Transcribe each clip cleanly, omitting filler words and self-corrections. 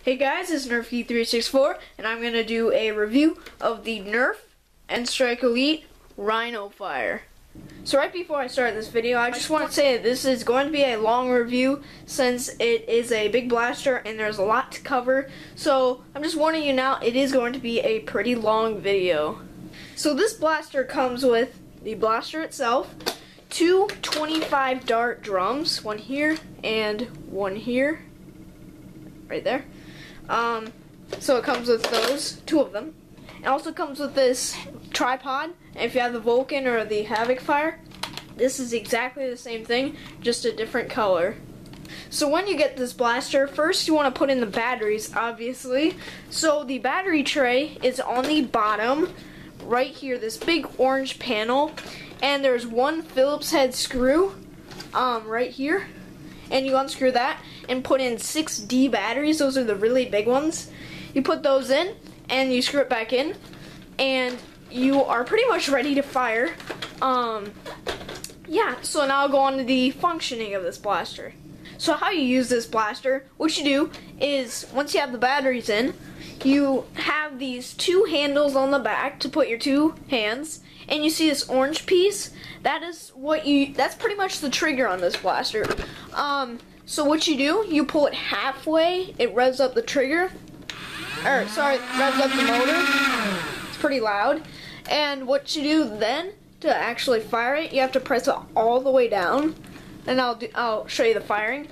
Hey guys, it's Nerf364 and I'm going to do a review of the Nerf N-Strike Elite Rhino-Fire. So right before I start this video, I just want to say that this is going to be a long review since it is a big blaster and there's a lot to cover. So I'm just warning you now, it is going to be a pretty long video. So this blaster comes with the blaster itself, two 25 dart drums, one here and one here, right there. So it comes with those, two of them. It also comes with this tripod. And if you have the Vulcan or the Havoc Fire, this is exactly the same thing, just a different color. So when you get this blaster, first you want to put in the batteries, obviously. So the battery tray is on the bottom, right here, this big orange panel. And there's one Phillips head screw, right here. And you unscrew that and put in 6D batteries. Those are the really big ones. You put those in and you screw it back in and you are pretty much ready to fire. Yeah, so now I'll go on to the functioning of this blaster. So how you use this blaster, what you do is once you have the batteries in, you have these two handles on the back to put your two hands, and you see this orange piece. That's pretty much the trigger on this blaster. So what you do, you pull it halfway, it revs up the trigger, revs up the motor. It's pretty loud. And what you do then to actually fire it, you have to press it all the way down. And I'll show you the firing.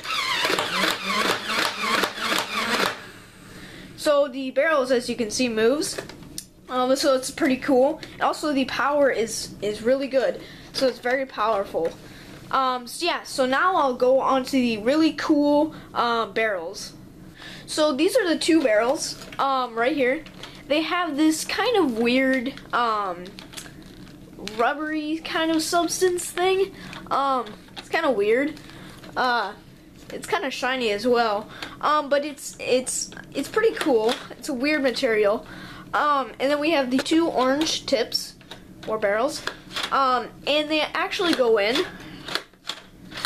So the barrels, as you can see, moves. So it's pretty cool. Also, the power is really good. So it's very powerful. So now I'll go on to the really cool barrels. So these are the two barrels right here. They have this kind of weird rubbery kind of substance thing. It's kind of weird. It's kind of shiny as well. But it's pretty cool. It's a weird material. And then we have the two orange tips or barrels. And they actually go in.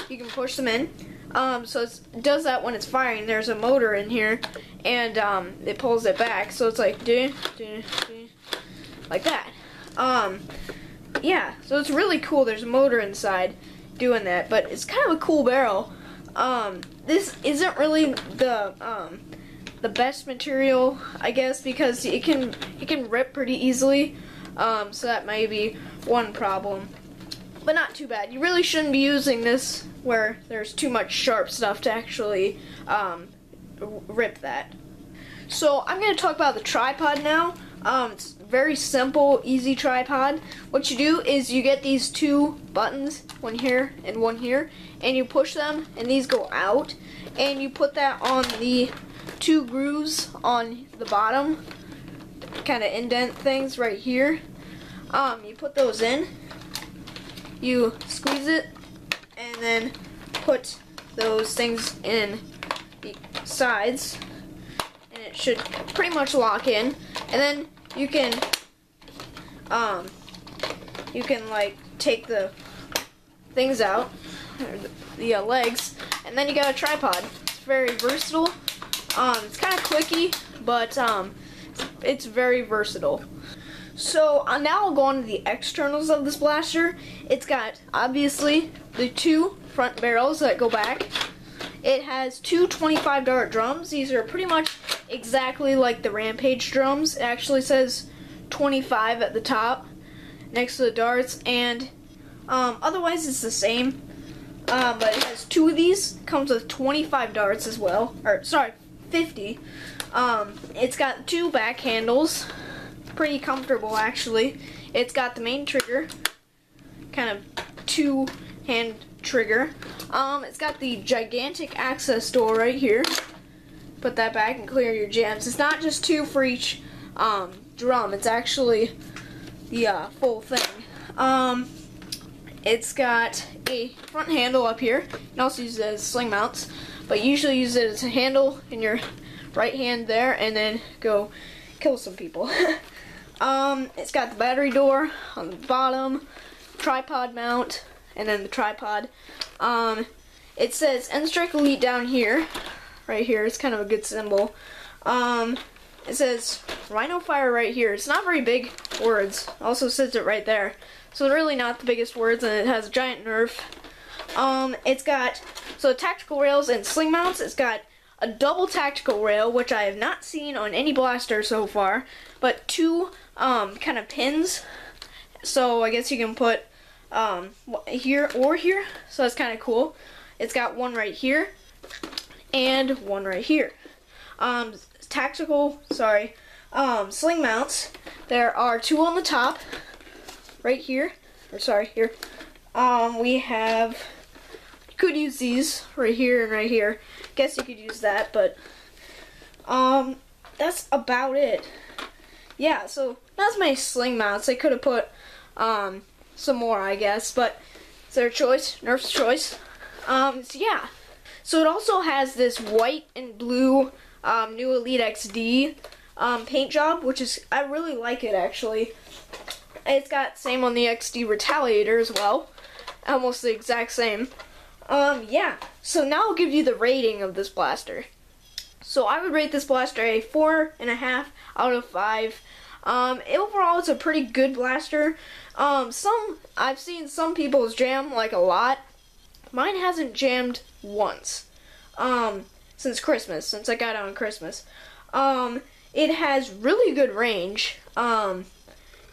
You can push them in. So it does that when it's firing. There's a motor in here, and it pulls it back. So it's like like that. Yeah. So it's really cool. There's a motor inside doing that, but it's kind of a cool barrel. This isn't really the best material, I guess, because it can rip pretty easily. So that may be one problem. But not too bad. You really shouldn't be using this where there's too much sharp stuff to actually rip that. So I'm going to talk about the tripod now. It's very simple, easy tripod. What you do is you get these two buttons, one here and one here, and you push them and these go out, and you put that on the two grooves on the bottom, kind of indent things right here. You put those in. You squeeze it and then put those things in the sides, and it should pretty much lock in. And then you can like take the things out, or the legs, and then you got a tripod. It's very versatile. It's kind of clicky, but it's very versatile. So now I'll go on to the externals of this blaster. It's got, obviously, the two front barrels that go back. It has two 25 dart drums. These are pretty much exactly like the Rampage drums. It actually says 25 at the top next to the darts, and otherwise it's the same. But it has two of these. Comes with 25 darts as well. Or, sorry, 50. It's got two back handles. Pretty comfortable, actually. It's got the main trigger, kind of two-hand trigger. It's got the gigantic access door right here. Put that back and clear your jams. It's not just two for each drum. It's actually the full thing. It's got a front handle up here. You can also use it as sling mounts, but you usually use it as a handle in your right hand there, and then go kill some people. It's got the battery door on the bottom, tripod mount, and then the tripod. It says N-Strike Elite down here. right here. It's kind of a good symbol. It says Rhino-Fire right here. It's not very big words. Also says it right there. So really not the biggest words, and it has a giant Nerf. It's got tactical rails and sling mounts. It's got a double tactical rail, which I have not seen on any blaster so far, but two kind of pins. So I guess you can put here or here. So that's kind of cool. It's got one right here and one right here. Sling mounts. There are two on the top, right here, or sorry, here. We have, you could use these right here and right here. Guess you could use that, but that's about it. Yeah, so that's my sling mounts. They could have put some more, I guess, but it's their choice, Nerf's choice. So yeah. So it also has this white and blue new Elite XD paint job, which is, I really like it actually. It's got same on the XD Retaliator as well. Almost the exact same. Yeah. So now I'll give you the rating of this blaster. So I would rate this blaster a 4.5 out of 5. Overall, it's a pretty good blaster. I've seen some people's jam like a lot. Mine hasn't jammed once. Since Christmas, since I got it on Christmas. It has really good range.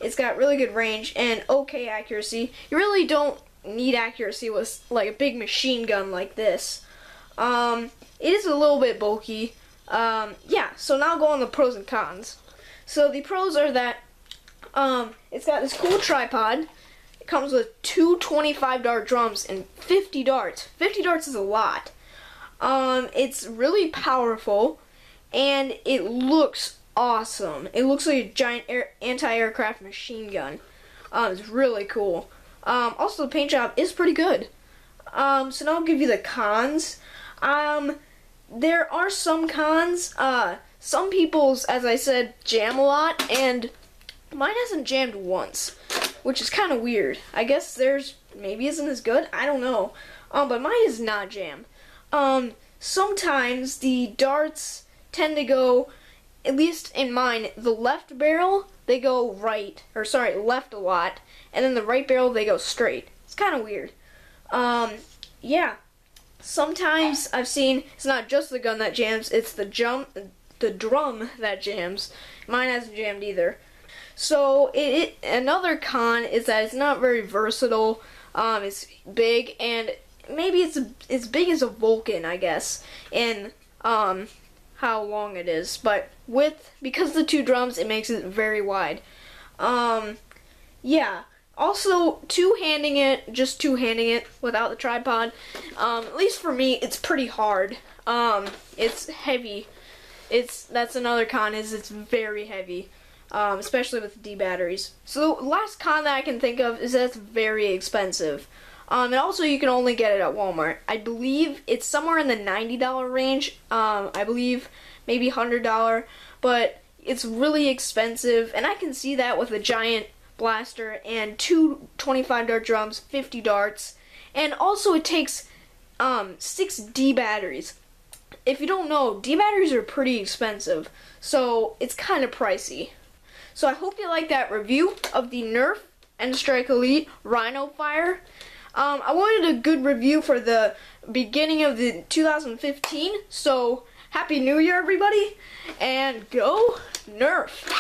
It's got really good range and okay accuracy. You really don't need accuracy with like a big machine gun like this. It is a little bit bulky. Yeah, so now I'll go on the pros and cons. So the pros are that it's got this cool tripod. It comes with two 25-dart drums and 50 darts. 50 darts is a lot. It's really powerful, and it looks awesome. It looks like a giant anti-aircraft machine gun. It's really cool. Also, the paint job is pretty good. So now I'll give you the cons. There are some cons. Some people's, as I said, jam a lot, and mine hasn't jammed once, which is kind of weird. I guess theirs maybe isn't as good. I don't know. But mine is not jam. Sometimes the darts tend to go, at least in mine, the left barrel, they go left a lot, and then the right barrel, they go straight. It's kind of weird. Yeah. Sometimes I've seen it's not just the gun that jams, it's the drum that jams. Mine hasn't jammed either. So another con is that it's not very versatile. It's big, and maybe it's as big as a Vulcan, I guess, in how long it is. But because of the two drums, it makes it very wide. Yeah. Also, two-handing it without the tripod, at least for me, it's pretty hard. It's heavy. That's another con, is it's very heavy, especially with the D batteries. So the last con that I can think of is that it's very expensive. And also, you can only get it at Walmart. I believe it's somewhere in the $90 range. I believe maybe $100, but it's really expensive, and I can see that with a giant blaster and two 25-dart drums, 50 darts, and also it takes 6 D batteries. If you don't know, D batteries are pretty expensive, so it's kind of pricey. So I hope you like that review of the Nerf and Strike Elite Rhino-Fire. I wanted a good review for the beginning of the 2015, so Happy New Year, everybody, and go Nerf!